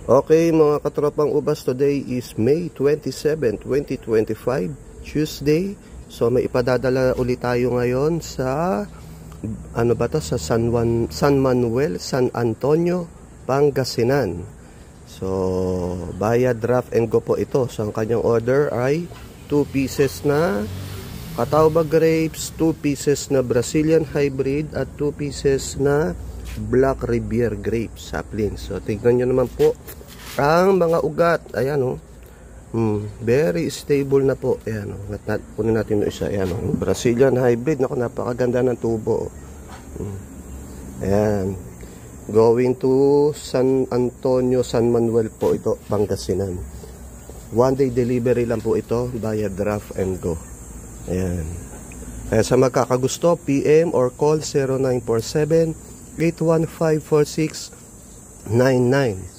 Okay mga katropang ubas, today is May 27, 2025, Tuesday. So may ipadadala ulit tayo ngayon sa sa San Manuel, San Antonio, Pangasinan. So bayad draft and go po ito. So ang kanyang order ay 2 pieces na Catawba grapes, 2 pieces na Brazilian hybrid at 2 pieces na Black Riviere grapes sapling. So tingnan nyo naman po ang mga ugat. Ayan o. Very stable na po. Ayan o. Punin natin yung isa. Ayan o. Brazilian hybrid. Naku, napakaganda ng tubo. Ayan. Going to San Antonio, San Manuel po ito, Pangasinan. 1 day delivery lang po ito. Via draft and go. Ayan. Kaya sa magkakagusto, PM or call 0947-815-4699.